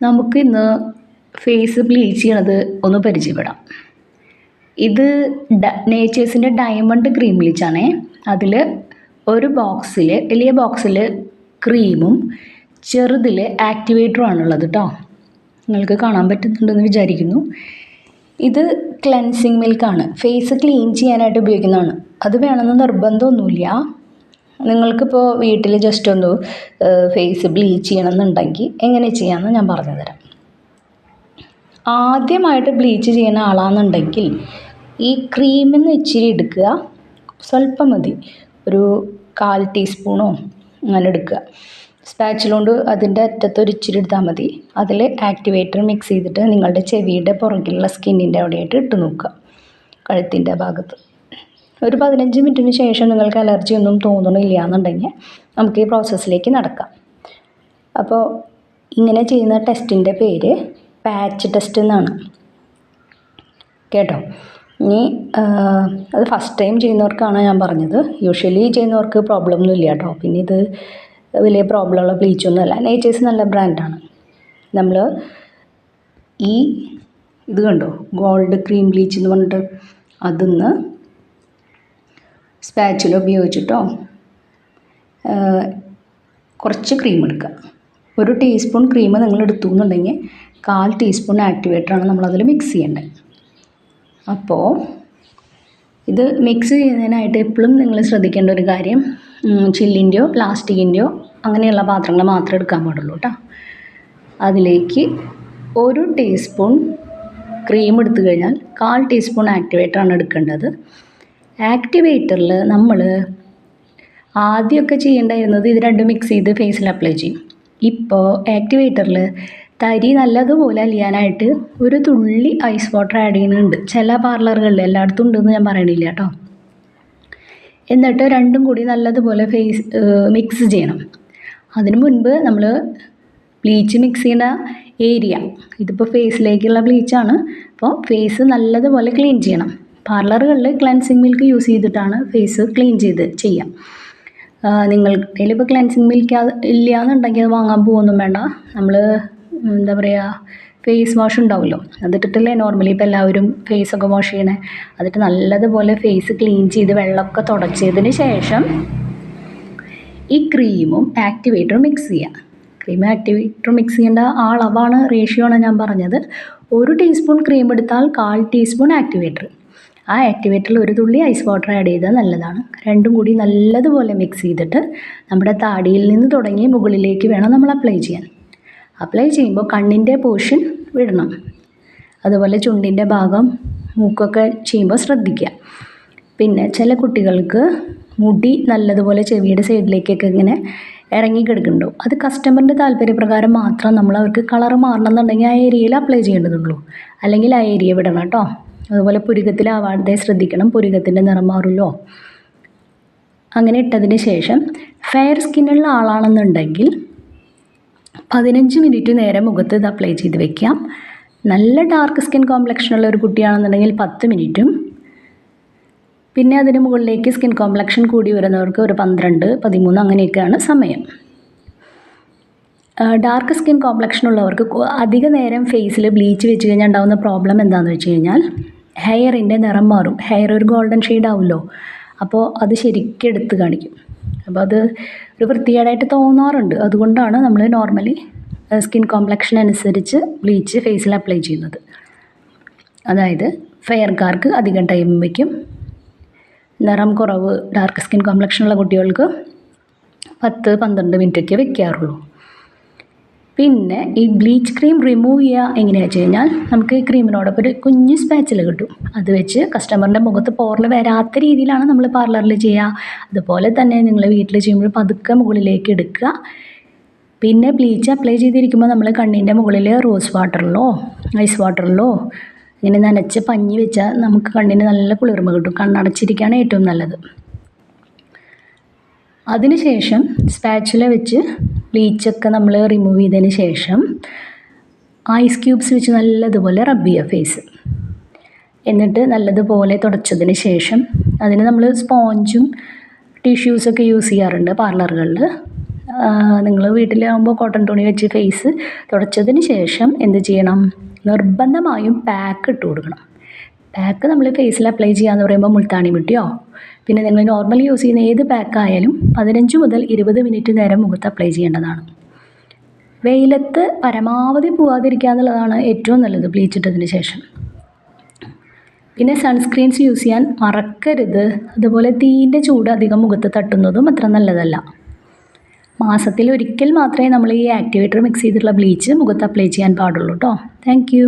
നമുക്ക് ഇന്ന് face bleach ചെയ്യണത് ഒന്ന് പരിചയപ്പെടാം. ഇത് നേച്ചേഴ്സിൻ്റെ ഡയമണ്ട് ക്രീം ബ്ലീച്ചാണേ. അതിൽ ഒരു ബോക്സിൽ, വലിയ ബോക്സിൽ ക്രീമും ചെറുതിൽ ആക്ടിവേറ്ററും ആണുള്ളത് കേട്ടോ. നിങ്ങൾക്ക് കാണാൻ പറ്റുന്നുണ്ടെന്ന് വിചാരിക്കുന്നു. ഇത് ക്ലെൻസിങ് മിൽക്കാണ്, ഫേസ് ക്ലീൻ ചെയ്യാനായിട്ട് ഉപയോഗിക്കുന്നതാണ്. അത് വേണമെന്ന് നിർബന്ധമൊന്നുമില്ല. നിങ്ങൾക്കിപ്പോൾ വീട്ടിൽ ജസ്റ്റ് ഒന്ന് ഫേസ് ബ്ലീച്ച് ചെയ്യണമെന്നുണ്ടെങ്കിൽ എങ്ങനെ ചെയ്യാമെന്ന് ഞാൻ പറഞ്ഞു തരാം. ആദ്യമായിട്ട് ബ്ലീച്ച് ചെയ്യുന്ന ആളാണെന്നുണ്ടെങ്കിൽ ഈ ക്രീമിൽ നിന്ന് ഇച്ചിരി എടുക്കുക, സ്വല്പം മതി, ഒരു 1/4 ടീസ്പൂണോ അങ്ങനെ എടുക്കുക. സ്പാച്ചില കൊണ്ട് അതിൻ്റെ അറ്റത്ത് ഒരു ഇച്ചിരി എടുത്താൽ മതി. അതിൽ ആക്ടിവേറ്റർ മിക്സ് ചെയ്തിട്ട് നിങ്ങളുടെ ചെവിയുടെ പുറകിലുള്ള സ്കിന്നിൻ്റെ അവിടെയായിട്ട് ഇട്ട് നോക്കുക, കഴുത്തിൻ്റെ ഭാഗത്ത്. ഒരു 15 മിനിറ്റിന് ശേഷം നിങ്ങൾക്ക് അലർജി ഒന്നും തോന്നണില്ല എന്നുണ്ടെങ്കിൽ നമുക്ക് ഈ പ്രോസസ്സിലേക്ക് നടക്കാം. അപ്പോൾ ഇങ്ങനെ ചെയ്യുന്ന ടെസ്റ്റിൻ്റെ പേര് പാച്ച് ടെസ്റ്റ് എന്നാണ് കേട്ടോ. ഇനി അത് ഫസ്റ്റ് ടൈം ചെയ്യുന്നവർക്കാണ് ഞാൻ പറഞ്ഞത്. യൂഷ്വലി ചെയ്യുന്നവർക്ക് പ്രോബ്ലം ഒന്നും ഇല്ല കേട്ടോ. പിന്നെ ഇത് വലിയ പ്രോബ്ലമുള്ള ബ്ലീച്ചൊന്നുമല്ല. നേച്ചേഴ്സ് നല്ല ബ്രാൻഡാണ്. നമ്മൾ ഇത് കണ്ടോ, ഗോൾഡ് ക്രീം ബ്ലീച്ച് എന്ന് പറഞ്ഞിട്ട് അതിന്ന് സ്പാച്ചില ഉപയോഗിച്ചിട്ടോ കുറച്ച് ക്രീം എടുക്കുക. 1 ടീസ്പൂൺ ക്രീം നിങ്ങൾ എടുത്തു എന്നുണ്ടെങ്കിൽ 1/4 ടീസ്പൂൺ ആക്ടിവേറ്ററാണ് നമ്മളതിൽ മിക്സ് ചെയ്യേണ്ടത്. അപ്പോൾ ഇത് മിക്സ് ചെയ്യുന്നതിനായിട്ട് എപ്പോഴും നിങ്ങൾ ശ്രദ്ധിക്കേണ്ട ഒരു കാര്യം, ചില്ലിൻ്റെയോ പ്ലാസ്റ്റിക്കിൻ്റെയോ അങ്ങനെയുള്ള പാത്രങ്ങൾ മാത്രമേ എടുക്കാൻ പാടുള്ളൂ കേട്ടോ. അതിലേക്ക് 1 ടീസ്പൂൺ ക്രീം എടുത്തു കഴിഞ്ഞാൽ 1/4 ടീസ്പൂൺ ആക്ടിവേറ്ററാണ് എടുക്കേണ്ടത്. ആക്ടിവേറ്ററിൽ നമ്മൾ ആദ്യമൊക്കെ ചെയ്യേണ്ടായിരുന്നത് ഇത് രണ്ടും മിക്സ് ചെയ്ത് ഫേസിൽ അപ്ലൈ ചെയ്യും. ഇപ്പോൾ ആക്ടിവേറ്ററിൽ തരി നല്ലതുപോലെ അലിയാനായിട്ട് ഒരു തുള്ളി ഐസ് വാട്ടർ ആഡ് ചെയ്യുന്നുണ്ട്. ചില പാർലറുകളിൽ, എല്ലായിടത്തും ഉണ്ടെന്ന് ഞാൻ പറയണില്ല കേട്ടോ. എന്നിട്ട് രണ്ടും കൂടി നല്ലതുപോലെ മിക്സ് ചെയ്യണം. അതിന് മുൻപ് നമ്മൾ ബ്ലീച്ച് മിക്സ് ചെയ്യുന്ന ഏരിയ, ഇതിപ്പോൾ ഫേസിലേക്കുള്ള ബ്ലീച്ചാണ്, അപ്പോൾ ഫേസ് നല്ലതുപോലെ ക്ലീൻ ചെയ്യണം. പാർലറുകളിൽ ക്ലെൻസിങ് മിൽക്ക് യൂസ് ചെയ്തിട്ടാണ് ഫേസ് ക്ലീൻ ചെയ്യാം. നിങ്ങൾക്ക് ഇപ്പോൾ ക്ലെൻസിങ് മിൽക്ക് ഇല്ല എന്നുണ്ടെങ്കിൽ അത് വാങ്ങാൻ പോകുമൊന്നും വേണ്ട. നമ്മൾ എന്താ പറയുക, ഫേസ് വാഷ് ഉണ്ടാവുമല്ലോ, അതിട്ടിട്ടല്ലേ നോർമലി ഇപ്പോൾ എല്ലാവരും ഫേസൊക്കെ വാഷ് ചെയ്യണേ. അതിട്ട് നല്ലതുപോലെ ഫേസ് ക്ലീൻ ചെയ്ത് വെള്ളമൊക്കെ തുടച്ചതിന് ശേഷം ഈ ക്രീമും ആക്ടിവേറ്ററും മിക്സ് ചെയ്യുക. ക്രീം ആക്ടിവേറ്റർ മിക്സ് ചെയ്യേണ്ട അളവാണ്, റേഷ്യോ ആണ് ഞാൻ പറഞ്ഞത്. 1 ടീസ്പൂൺ ക്രീം എടുത്താൽ 1/4 ടീസ്പൂൺ ആക്ടിവേറ്റർ. ആ ആക്ടിവേറ്ററിൽ ഒരു തുള്ളി ഐസ് വാട്ടർ ആഡ് ചെയ്താൽ നല്ലതാണ്. രണ്ടും കൂടി നല്ലതുപോലെ മിക്സ് ചെയ്തിട്ട് നമ്മുടെ താടിയിൽ നിന്ന് തുടങ്ങി മുകളിലേക്ക് വേണം നമ്മൾ അപ്ലൈ ചെയ്യാൻ. അപ്ലൈ ചെയ്യുമ്പോൾ കണ്ണിൻ്റെ പോർഷൻ വിടണം, അതുപോലെ ചുണ്ടിൻ്റെ ഭാഗം, മൂക്കൊക്കെ ചെയ്യുമ്പോൾ ശ്രദ്ധിക്കുക. പിന്നെ ചില കുട്ടികൾക്ക് മുടി നല്ലതുപോലെ ചെവിയുടെ സൈഡിലേക്കൊക്കെ ഇങ്ങനെ ഇറങ്ങിക്കിടക്കുന്നുണ്ടോ, അത് കസ്റ്റമറിൻ്റെ താല്പര്യപ്രകാരം മാത്രം നമ്മൾ അവർക്ക് കളർ മാറണമെന്നുണ്ടെങ്കിൽ ആ ഏരിയയിൽ അപ്ലൈ ചെയ്യേണ്ടതുള്ളൂ, അല്ലെങ്കിൽ ആ ഏരിയ വിടണം കേട്ടോ. അതുപോലെ പുരികത്തിലാവാതെ ശ്രദ്ധിക്കണം, പുരികത്തിൻ്റെ നിറം മാറുമല്ലോ. അങ്ങനെ ഇട്ടതിന് ശേഷം ഫെയർ സ്കിന്നുള്ള ആളാണെന്നുണ്ടെങ്കിൽ 15 മിനിറ്റ് നേരം മുഖത്ത് ഇത് അപ്ലൈ ചെയ്ത് വെക്കാം. നല്ല ഡാർക്ക് സ്കിൻ കോംപ്ലക്ഷനുള്ള ഒരു കുട്ടിയാണെന്നുണ്ടെങ്കിൽ 10 മിനിറ്റും, പിന്നെ അതിന് മുകളിലേക്ക് സ്കിൻ കോംപ്ലക്ഷൻ കൂടി വരുന്നവർക്ക് ഒരു 12, 13 അങ്ങനെയൊക്കെയാണ് സമയം. ഡാർക്ക് സ്കിൻ കോംപ്ലക്ഷൻ ഉള്ളവർക്ക് അധിക നേരം ഫേസിൽ ബ്ലീച്ച് വെച്ച് കഴിഞ്ഞാൽ ഉണ്ടാകുന്ന പ്രോബ്ലം എന്താണെന്ന് വെച്ച് കഴിഞ്ഞാൽ ഹെയറിൻ്റെ നിറം മാറും. ഹെയർ ഒരു ഗോൾഡൻ ഷെയ്ഡ് ആവുമല്ലോ, അപ്പോൾ അത് ശരിക്കും എടുത്ത് കാണിക്കും. അപ്പോൾ അത് ഒരു വൃത്തികേടായിട്ട് തോന്നാറുണ്ട്. അതുകൊണ്ടാണ് നമ്മൾ നോർമലി സ്കിൻ കോംപ്ലക്ഷൻ അനുസരിച്ച് ബ്ലീച്ച് ഫേസിൽ അപ്ലൈ ചെയ്യുന്നത്. അതായത് ഫെയർക്കാർക്ക് അധികം ടൈം വയ്ക്കും, നിറം കുറവ് ഡാർക്ക് സ്കിൻ കോംപ്ലക്ഷനുള്ള കുട്ടികൾക്ക് 10-12 മിനിറ്റൊക്കെ വെക്കാറുള്ളൂ. പിന്നെ ഈ ബ്ലീച്ച് ക്രീം റിമൂവ് ചെയ്യുക എങ്ങനെയാണെന്ന് വെച്ച് കഴിഞ്ഞാൽ നമുക്ക് ഈ ക്രീമിനോടൊപ്പം ഒരു കുഞ്ഞ് സ്പാച്ചില കിട്ടും. അത് വെച്ച് കസ്റ്റമറിൻ്റെ മുഖത്ത് പോറൽ വരാത്ത രീതിയിലാണ് നമ്മൾ പാർലറിൽ ചെയ്യുക. അതുപോലെ തന്നെ നിങ്ങൾ വീട്ടിൽ ചെയ്യുമ്പോൾ പതുക്കെ മുകളിലേക്ക് എടുക്കുക. പിന്നെ ബ്ലീച്ച് അപ്ലൈ ചെയ്തിരിക്കുമ്പോൾ നമ്മൾ കണ്ണിൻ്റെ മുകളിൽ റോസ് വാട്ടറിലോ ഐസ് വാട്ടറിലോ ഇങ്ങനെ നനച്ച് പഞ്ഞി വെച്ചാൽ നമുക്ക് കണ്ണിന് നല്ല കുളിർമ കിട്ടും. കണ്ണടച്ചിരിക്കുകയാണ് ഏറ്റവും നല്ലത്. അതിനുശേഷം സ്പാച്ചുല വെച്ച് ബ്ലീച്ചൊക്കെ നമ്മൾ റിമൂവ് ചെയ്തതിന് ശേഷം ഐസ് ക്യൂബ്സ് വെച്ച് നല്ലതുപോലെ റബ്ബ് ചെയ്യുക ഫേസ്. എന്നിട്ട് നല്ലതുപോലെ തുടച്ചതിന് ശേഷം അതിന് നമ്മൾ സ്പോഞ്ചും ടിഷ്യൂസൊക്കെ യൂസ് ചെയ്യാറുണ്ട് പാർലറുകളിൽ. നിങ്ങൾ വീട്ടിലാകുമ്പോൾ കോട്ടൺ തുണി വെച്ച് ഫേസ് തുടച്ചതിന് ശേഷം എന്ത് ചെയ്യണം? നിർബന്ധമായും പാക്ക് ഇട്ട് കൊടുക്കണം. പാക്ക് നമ്മൾ ഫേസിൽ അപ്ലൈ ചെയ്യാന്ന് പറയുമ്പോൾ മുൾത്താണി മിട്ടിയോ പിന്നെ നിങ്ങൾ നോർമലി യൂസ് ചെയ്യുന്ന ഏത് പാക്കായാലും 15 മുതൽ 20 മിനിറ്റ് നേരം മുഖത്ത് അപ്ലൈ ചെയ്യേണ്ടതാണ്. വെയിലത്ത് പരമാവധി പോവാതിരിക്കുക എന്നുള്ളതാണ് ഏറ്റവും നല്ലത് ബ്ലീച്ച് ഇട്ടതിന് ശേഷം. പിന്നെ സൺസ്ക്രീൻസ് യൂസ് ചെയ്യാൻ മറക്കരുത്. അതുപോലെ തീൻ്റെ ചൂട് അധികം മുഖത്ത് തട്ടുന്നതും അത്ര നല്ലതല്ല. മാസത്തിൽ ഒരിക്കൽ മാത്രമേ നമ്മൾ ഈ ആക്ടിവേറ്റർ മിക്സ് ചെയ്തിട്ടുള്ള ബ്ലീച്ച് മുഖത്ത് അപ്ലൈ ചെയ്യാൻ പാടുള്ളൂ കേട്ടോ. Thank you.